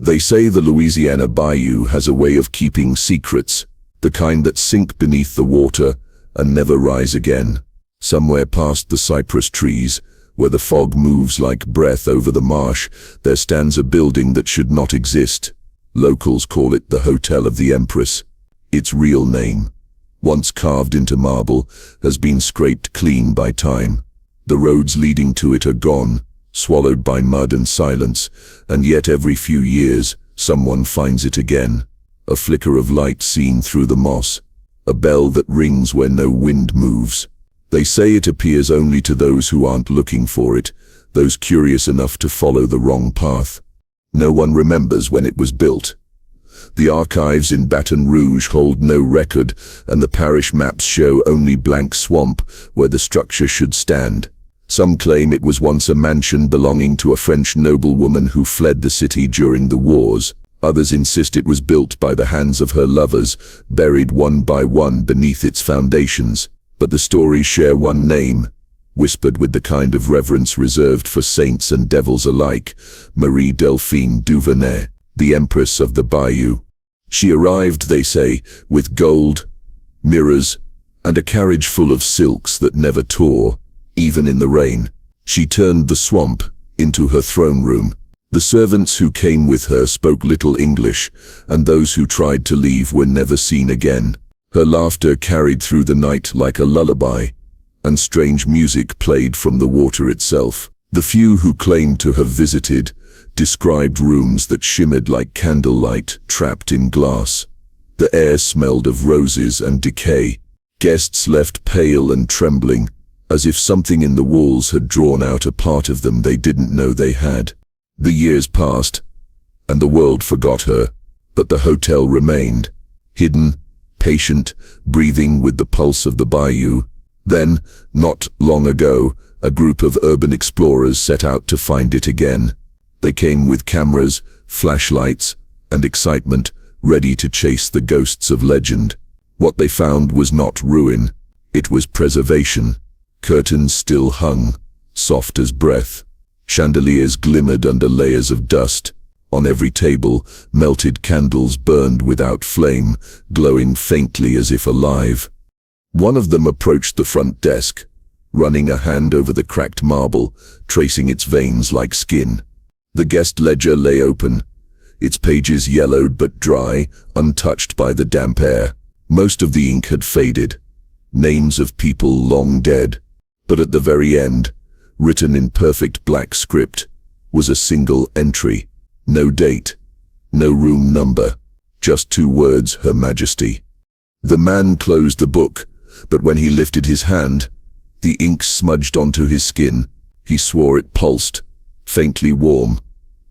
They say the Louisiana Bayou has a way of keeping secrets, the kind that sink beneath the water and never rise again. Somewhere past the cypress trees, where the fog moves like breath over the marsh, there stands a building that should not exist. Locals call it the Hotel of the Empress. Its real name, once carved into marble, has been scraped clean by time. The roads leading to it are gone, swallowed by mud and silence, and yet every few years someone finds it again. A flicker of light seen through the moss, a bell that rings where no wind moves. They say it appears only to those who aren't looking for it, those curious enough to follow the wrong path. No one remembers when it was built. The archives in Baton Rouge hold no record, and the parish maps show only blank swamp where the structure should stand. Some claim it was once a mansion belonging to a French noblewoman who fled the city during the wars. Others insist it was built by the hands of her lovers, buried one by one beneath its foundations. But the stories share one name, whispered with the kind of reverence reserved for saints and devils alike: Marie Delphine Duvernet, the Empress of the Bayou. She arrived, they say, with gold, mirrors, and a carriage full of silks that never tore, even in the rain. She turned the swamp into her throne room. The servants who came with her spoke little English, and those who tried to leave were never seen again. Her laughter carried through the night like a lullaby, and strange music played from the water itself. The few who claimed to have visited described rooms that shimmered like candlelight trapped in glass. The air smelled of roses and decay. Guests left pale and trembling, as if something in the walls had drawn out a part of them they didn't know they had. The years passed, and the world forgot her, but the hotel remained, hidden, patient, breathing with the pulse of the bayou. Then, not long ago, a group of urban explorers set out to find it again. They came with cameras, flashlights, and excitement, ready to chase the ghosts of legend. What they found was not ruin, it was preservation. Curtains still hung, soft as breath. Chandeliers glimmered under layers of dust. On every table, melted candles burned without flame, glowing faintly as if alive. One of them approached the front desk, running a hand over the cracked marble, tracing its veins like skin. The guest ledger lay open, its pages yellowed but dry, untouched by the damp air. Most of the ink had faded, names of people long dead. But at the very end, written in perfect black script, was a single entry. No date, no room number, just 2 words: Her Majesty. The man closed the book, but when he lifted his hand, the ink smudged onto his skin. He swore it pulsed, faintly warm,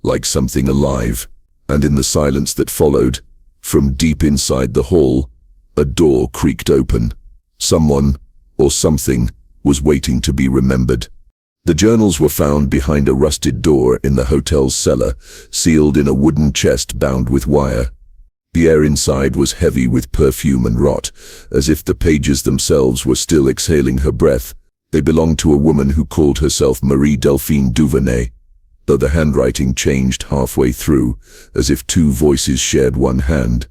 like something alive. And in the silence that followed, from deep inside the hall, a door creaked open. Someone, or something, was waiting to be remembered. The journals were found behind a rusted door in the hotel's cellar, sealed in a wooden chest bound with wire. The air inside was heavy with perfume and rot, as if the pages themselves were still exhaling her breath. They belonged to a woman who called herself Marie Delphine Duvernet, though the handwriting changed halfway through, as if 2 voices shared one hand.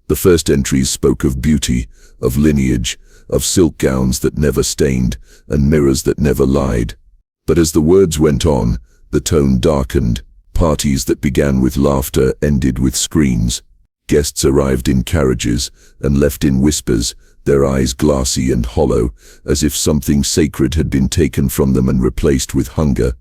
The first entries spoke of beauty, of lineage, of silk gowns that never stained, and mirrors that never lied. But as the words went on, the tone darkened. Parties that began with laughter ended with screams. Guests arrived in carriages and left in whispers, their eyes glassy and hollow, as if something sacred had been taken from them and replaced with hunger.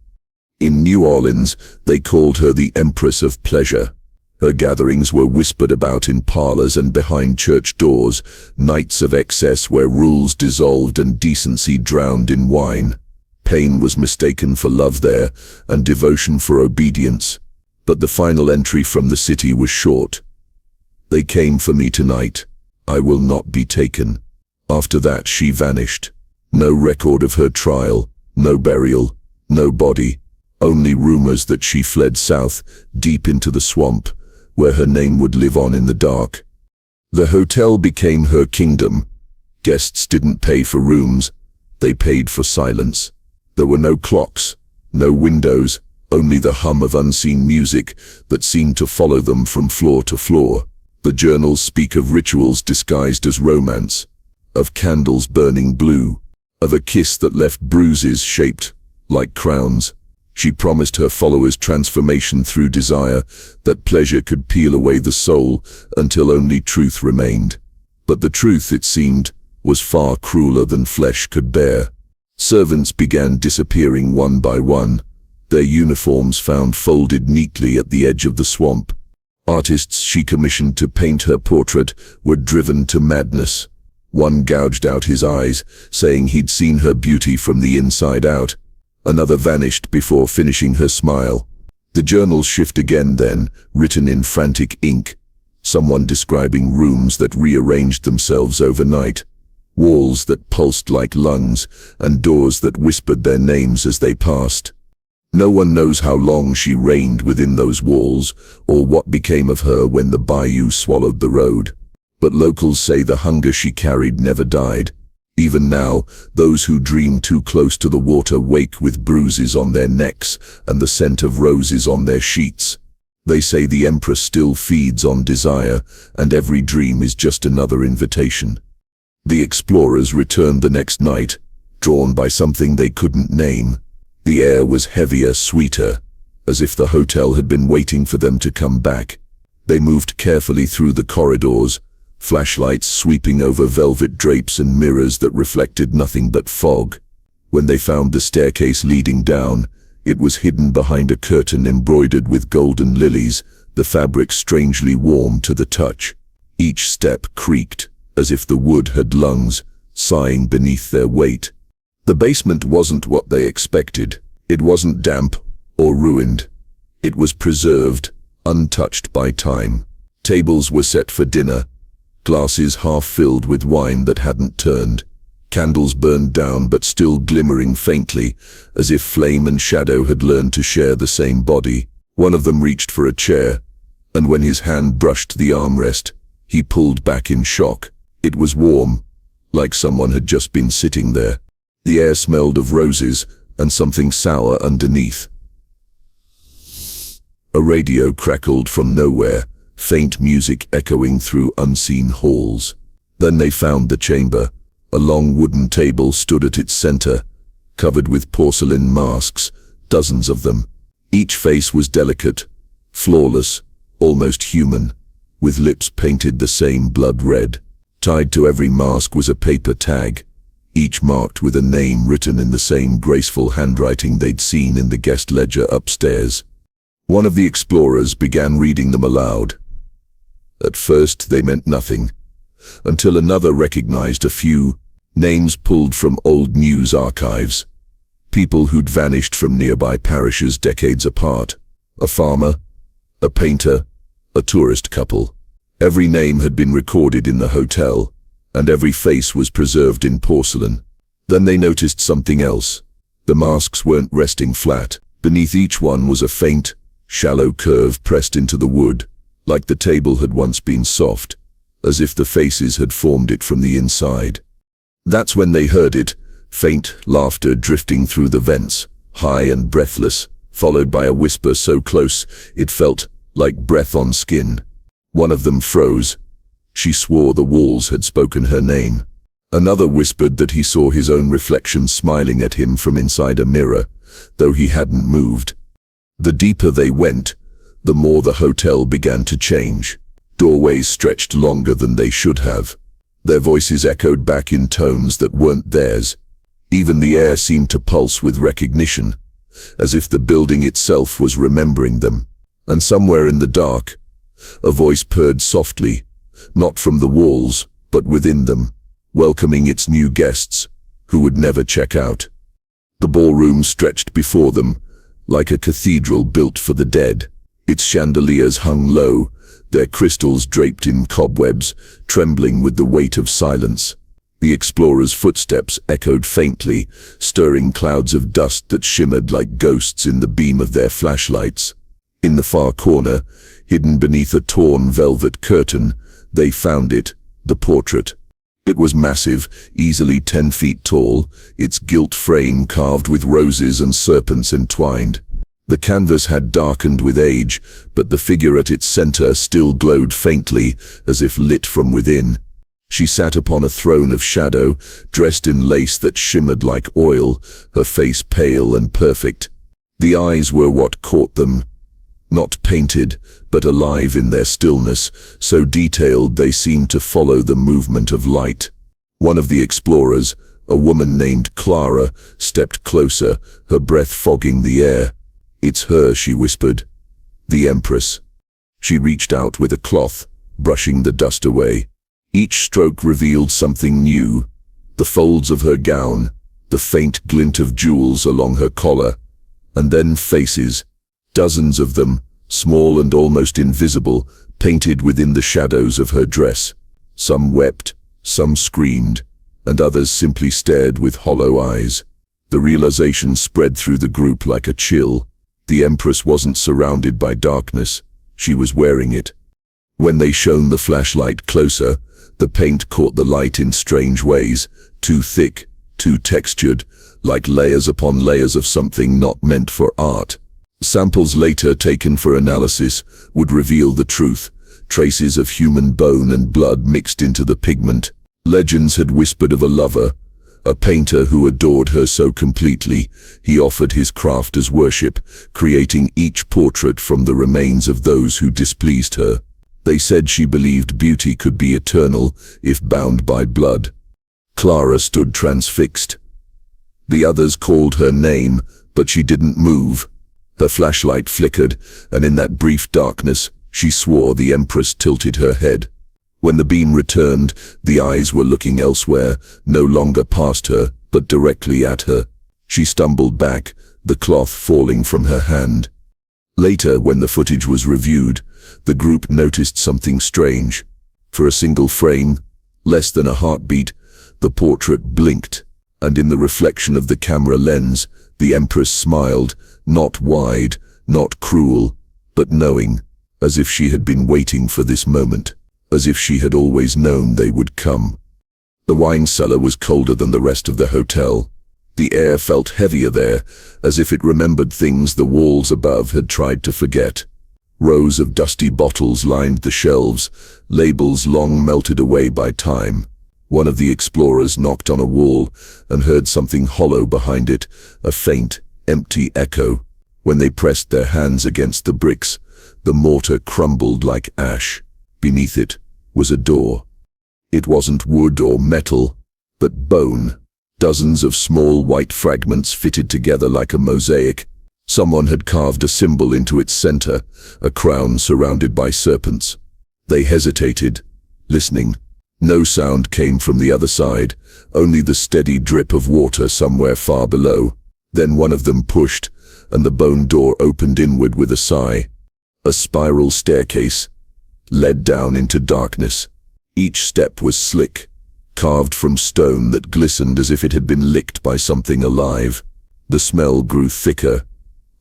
In New Orleans, they called her the Empress of Pleasure. Her gatherings were whispered about in parlors and behind church doors, nights of excess where rules dissolved and decency drowned in wine. Pain was mistaken for love there, and devotion for obedience. But the final entry from the city was short. They came for me tonight. I will not be taken. After that she vanished. No record of her trial, no burial, no body. Only rumors that she fled south, deep into the swamp, where her name would live on in the dark. The hotel became her kingdom. Guests didn't pay for rooms, they paid for silence. There were no clocks, no windows, only the hum of unseen music that seemed to follow them from floor to floor. The journals speak of rituals disguised as romance, of candles burning blue, of a kiss that left bruises shaped like crowns. She promised her followers transformation through desire, that pleasure could peel away the soul until only truth remained. But the truth, it seemed, was far crueler than flesh could bear. Servants began disappearing one by one, their uniforms found folded neatly at the edge of the swamp. Artists she commissioned to paint her portrait were driven to madness. One gouged out his eyes, saying he'd seen her beauty from the inside out. Another vanished before finishing her smile. The journals shift again then, written in frantic ink. Someone describing rooms that rearranged themselves overnight, walls that pulsed like lungs, and doors that whispered their names as they passed. No one knows how long she reigned within those walls, or what became of her when the bayou swallowed the road. But locals say the hunger she carried never died. Even now, those who dream too close to the water wake with bruises on their necks and the scent of roses on their sheets. They say the Empress still feeds on desire, and every dream is just another invitation. The explorers returned the next night, drawn by something they couldn't name. The air was heavier, sweeter, as if the hotel had been waiting for them to come back. They moved carefully through the corridors, flashlights sweeping over velvet drapes and mirrors that reflected nothing but fog. When they found the staircase leading down, it was hidden behind a curtain embroidered with golden lilies, the fabric strangely warm to the touch. Each step creaked, as if the wood had lungs, sighing beneath their weight. The basement wasn't what they expected. It wasn't damp or ruined. It was preserved, untouched by time. Tables were set for dinner, glasses half filled with wine that hadn't turned, candles burned down but still glimmering faintly, as if flame and shadow had learned to share the same body. One of them reached for a chair, and when his hand brushed the armrest, he pulled back in shock. It was warm, like someone had just been sitting there. The air smelled of roses and something sour underneath. A radio crackled from nowhere, faint music echoing through unseen halls. Then they found the chamber. A long wooden table stood at its center, covered with porcelain masks, dozens of them. Each face was delicate, flawless, almost human, with lips painted the same blood red. Tied to every mask was a paper tag, each marked with a name written in the same graceful handwriting they'd seen in the guest ledger upstairs. One of the explorers began reading them aloud. At first they meant nothing, until another recognized a few names pulled from old news archives. People who'd vanished from nearby parishes decades apart. A farmer, a painter, a tourist couple. Every name had been recorded in the hotel, and every face was preserved in porcelain. Then they noticed something else. The masks weren't resting flat. Beneath each one was a faint, shallow curve pressed into the wood, like the table had once been soft, as if the faces had formed it from the inside. That's when they heard it, faint laughter drifting through the vents, high and breathless, followed by a whisper so close it felt like breath on skin. One of them froze. She swore the walls had spoken her name. Another whispered that he saw his own reflection smiling at him from inside a mirror, though he hadn't moved. The deeper they went, the more the hotel began to change. Doorways stretched longer than they should have. Their voices echoed back in tones that weren't theirs. Even the air seemed to pulse with recognition, as if the building itself was remembering them. And somewhere in the dark, a voice purred softly, not from the walls, but within them, welcoming its new guests, who would never check out. The ballroom stretched before them, like a cathedral built for the dead. Its chandeliers hung low, their crystals draped in cobwebs, trembling with the weight of silence. The explorers' footsteps echoed faintly, stirring clouds of dust that shimmered like ghosts in the beam of their flashlights. In the far corner, hidden beneath a torn velvet curtain, they found it, the portrait. It was massive, easily 10 feet tall, its gilt frame carved with roses and serpents entwined. The canvas had darkened with age, but the figure at its center still glowed faintly, as if lit from within. She sat upon a throne of shadow, dressed in lace that shimmered like oil, her face pale and perfect. The eyes were what caught them. Not painted, but alive in their stillness, so detailed they seemed to follow the movement of light. One of the explorers, a woman named Clara, stepped closer, her breath fogging the air. "It's her," she whispered. "The Empress." She reached out with a cloth, brushing the dust away. Each stroke revealed something new. The folds of her gown, the faint glint of jewels along her collar, and then faces. Dozens of them, small and almost invisible, painted within the shadows of her dress. Some wept, some screamed, and others simply stared with hollow eyes. The realization spread through the group like a chill. The Empress wasn't surrounded by darkness, she was wearing it. When they shone the flashlight closer, the paint caught the light in strange ways, too thick, too textured, like layers upon layers of something not meant for art. Samples later taken for analysis would reveal the truth, traces of human bone and blood mixed into the pigment. Legends had whispered of a lover, a painter who adored her so completely, he offered his craft as worship, creating each portrait from the remains of those who displeased her. They said she believed beauty could be eternal if bound by blood. Clara stood transfixed. The others called her name, but she didn't move. Her flashlight flickered, and in that brief darkness, she swore the Empress tilted her head. When the beam returned, the eyes were looking elsewhere, no longer past her, but directly at her. She stumbled back, the cloth falling from her hand. Later, when the footage was reviewed, the group noticed something strange. For a single frame, less than a heartbeat, the portrait blinked, and in the reflection of the camera lens, the Empress smiled, not wide, not cruel, but knowing, as if she had been waiting for this moment, as if she had always known they would come. The wine cellar was colder than the rest of the hotel. The air felt heavier there, as if it remembered things the walls above had tried to forget. Rows of dusty bottles lined the shelves, labels long melted away by time. One of the explorers knocked on a wall and heard something hollow behind it, a faint, empty echo. When they pressed their hands against the bricks, the mortar crumbled like ash. Beneath it was a door. It wasn't wood or metal, but bone. Dozens of small white fragments fitted together like a mosaic. Someone had carved a symbol into its center, a crown surrounded by serpents. They hesitated, listening. No sound came from the other side, only the steady drip of water somewhere far below. Then one of them pushed, and the bone door opened inward with a sigh. A spiral staircase led down into darkness. Each step was slick, carved from stone that glistened as if it had been licked by something alive. The smell grew thicker,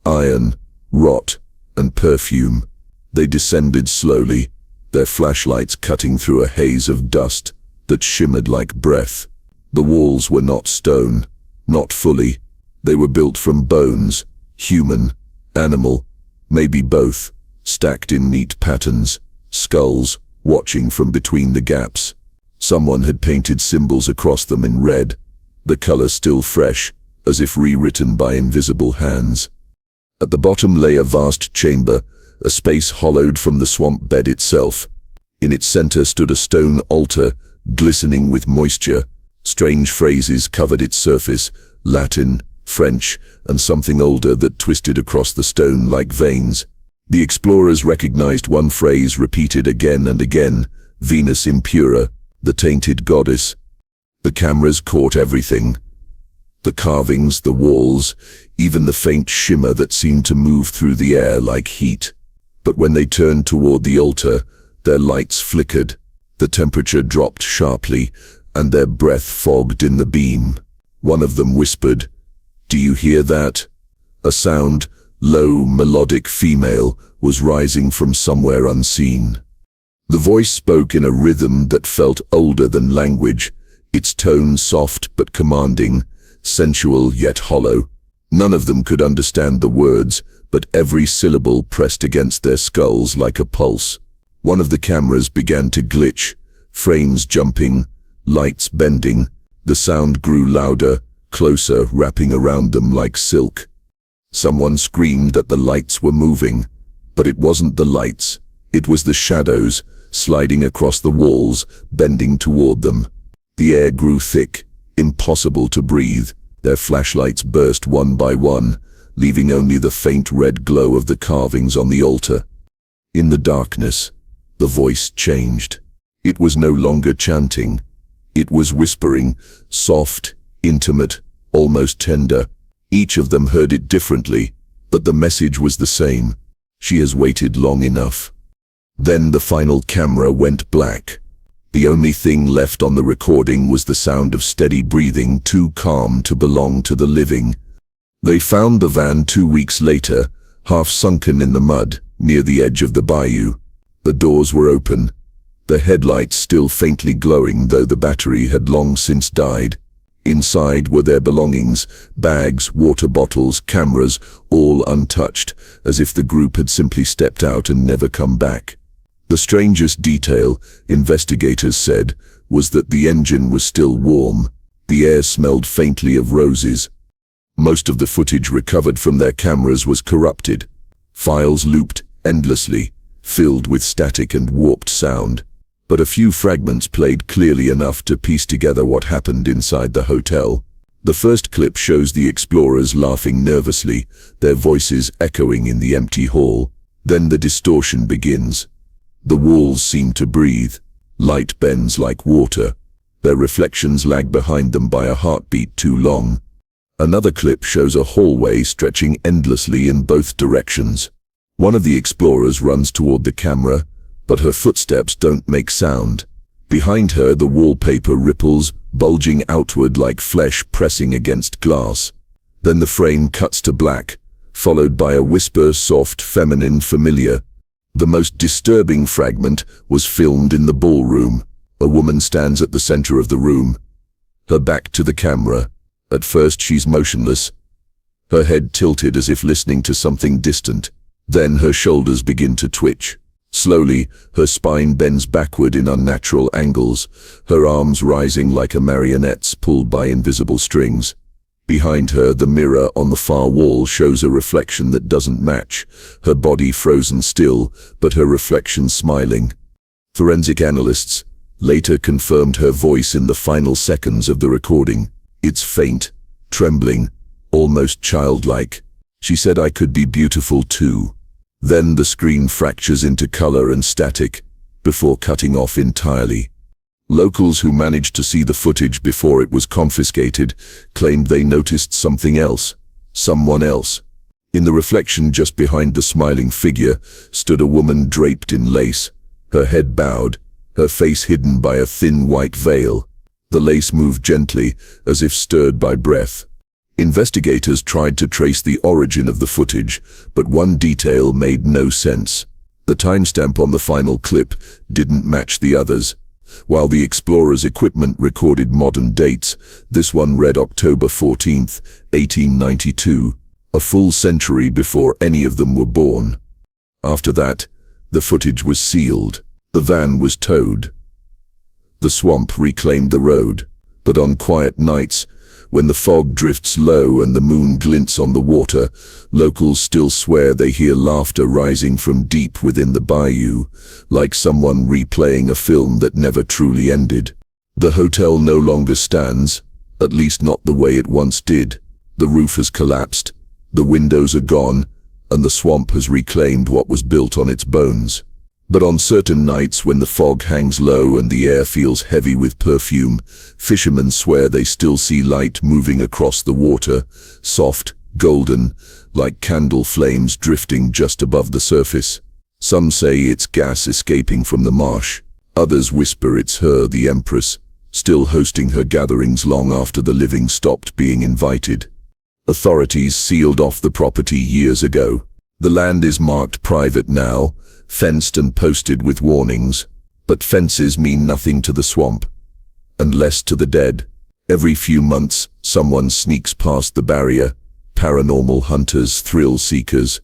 iron, rot, and perfume. They descended slowly, their flashlights cutting through a haze of dust that shimmered like breath. The walls were not stone, not fully. They were built from bones, human, animal, maybe both, stacked in neat patterns, skulls watching from between the gaps. Someone had painted symbols across them in red, the color still fresh, as if rewritten by invisible hands. At the bottom lay a vast chamber, a space hollowed from the swamp bed itself. In its center stood a stone altar, glistening with moisture. Strange phrases covered its surface, Latin, French, and something older that twisted across the stone like veins. The explorers recognized one phrase repeated again and again, Venus impura, the tainted goddess. The cameras caught everything. The carvings, the walls, even the faint shimmer that seemed to move through the air like heat. But when they turned toward the altar, their lights flickered, the temperature dropped sharply, and their breath fogged in the beam. One of them whispered, "Do you hear that?" A sound, low, melodic female, was rising from somewhere unseen. The voice spoke in a rhythm that felt older than language, its tone soft but commanding, sensual yet hollow. None of them could understand the words, but every syllable pressed against their skulls like a pulse. One of the cameras began to glitch, frames jumping, lights bending. The sound grew louder, closer, wrapping around them like silk. Someone screamed that the lights were moving, but it wasn't the lights. It was the shadows, sliding across the walls, bending toward them. The air grew thick, impossible to breathe. Their flashlights burst one by one, leaving only the faint red glow of the carvings on the altar. In the darkness, the voice changed. It was no longer chanting. It was whispering, soft, intimate, almost tender. Each of them heard it differently, but the message was the same. She has waited long enough. Then the final camera went black. The only thing left on the recording was the sound of steady breathing, too calm to belong to the living. They found the van 2 weeks later, half sunken in the mud, near the edge of the bayou. The doors were open, the headlights still faintly glowing, though the battery had long since died. Inside were their belongings, bags, water bottles, cameras, all untouched, as if the group had simply stepped out and never come back. The strangest detail, investigators said, was that the engine was still warm. The air smelled faintly of roses. Most of the footage recovered from their cameras was corrupted. Files looped endlessly, filled with static and warped sound. But a few fragments played clearly enough to piece together what happened inside the hotel. The first clip shows the explorers laughing nervously, their voices echoing in the empty hall. Then the distortion begins. The walls seem to breathe. Light bends like water. Their reflections lag behind them by a heartbeat too long. Another clip shows a hallway stretching endlessly in both directions. One of the explorers runs toward the camera, but her footsteps don't make sound. Behind her, the wallpaper ripples, bulging outward like flesh pressing against glass. Then the frame cuts to black, followed by a whisper, soft, feminine, familiar. The most disturbing fragment was filmed in the ballroom. A woman stands at the center of the room, her back to the camera. At first she's motionless, her head tilted as if listening to something distant. Then her shoulders begin to twitch. Slowly, her spine bends backward in unnatural angles, her arms rising like a marionette's pulled by invisible strings. Behind her, the mirror on the far wall shows a reflection that doesn't match, her body frozen still, but her reflection smiling. Forensic analysts later confirmed her voice in the final seconds of the recording. It's faint, trembling, almost childlike. She said, "I could be beautiful too." Then the screen fractures into color and static, before cutting off entirely. Locals who managed to see the footage before it was confiscated claimed they noticed something else, someone else. In the reflection just behind the smiling figure stood a woman draped in lace, her head bowed, her face hidden by a thin white veil. The lace moved gently, as if stirred by breath. Investigators tried to trace the origin of the footage, but one detail made no sense. The timestamp on the final clip didn't match the others. While the explorers' equipment recorded modern dates, this one read October 14th, 1892, a full century before any of them were born. After that, the footage was sealed. The van was towed. The swamp reclaimed the road, but on quiet nights, when the fog drifts low and the moon glints on the water, locals still swear they hear laughter rising from deep within the bayou, like someone replaying a film that never truly ended. The hotel no longer stands, at least not the way it once did. The roof has collapsed, the windows are gone, and the swamp has reclaimed what was built on its bones. But on certain nights when the fog hangs low and the air feels heavy with perfume, fishermen swear they still see light moving across the water, soft, golden, like candle flames drifting just above the surface. Some say it's gas escaping from the marsh. Others whisper it's her, the Empress, still hosting her gatherings long after the living stopped being invited. Authorities sealed off the property years ago. The land is marked private now, fenced and posted with warnings, but fences mean nothing to the swamp, and less to the dead. Every few months, someone sneaks past the barrier, paranormal hunters, thrill seekers,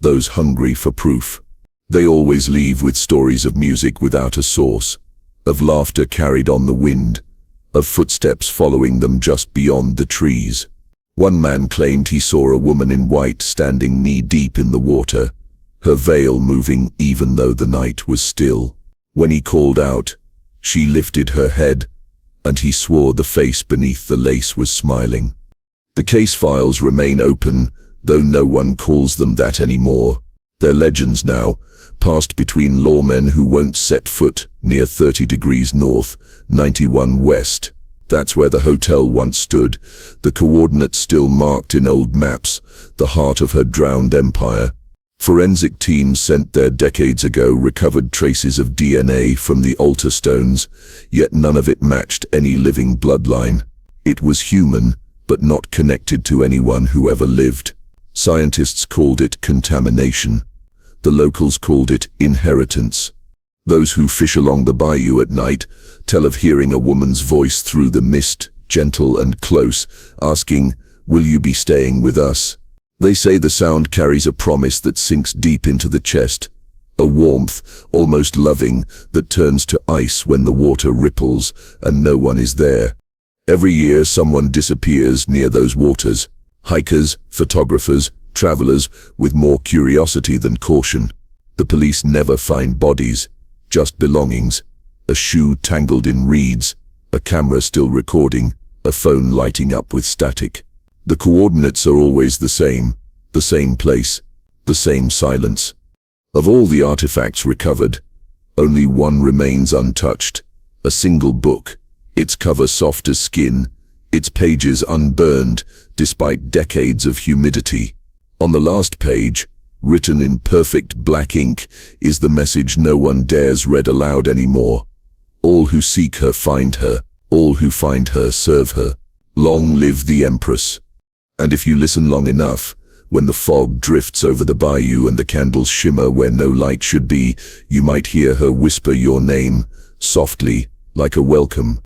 those hungry for proof. They always leave with stories of music without a source, of laughter carried on the wind, of footsteps following them just beyond the trees. One man claimed he saw a woman in white standing knee-deep in the water, her veil moving even though the night was still. When he called out, she lifted her head, and he swore the face beneath the lace was smiling. The case files remain open, though no one calls them that anymore. They're legends now, passed between lawmen who won't set foot near 30 degrees north, 91 west. That's where the hotel once stood, the coordinates still marked in old maps, the heart of her drowned empire. Forensic teams sent there decades ago recovered traces of DNA from the altar stones, yet none of it matched any living bloodline. It was human, but not connected to anyone who ever lived. Scientists called it contamination. The locals called it inheritance. Those who fish along the bayou at night tell of hearing a woman's voice through the mist, gentle and close, asking, "Will you be staying with us?" They say the sound carries a promise that sinks deep into the chest, a warmth, almost loving, that turns to ice when the water ripples and no one is there. Every year someone disappears near those waters. Hikers, photographers, travelers, with more curiosity than caution. The police never find bodies, just belongings. A shoe tangled in reeds, a camera still recording, a phone lighting up with static. The coordinates are always the same place, the same silence. Of all the artifacts recovered, only one remains untouched, a single book, its cover soft as skin, its pages unburned despite decades of humidity. On the last page, written in perfect black ink, is the message no one dares read aloud anymore. All who seek her find her, all who find her serve her. Long live the Empress. And if you listen long enough, when the fog drifts over the bayou and the candles shimmer where no light should be, you might hear her whisper your name, softly, like a welcome.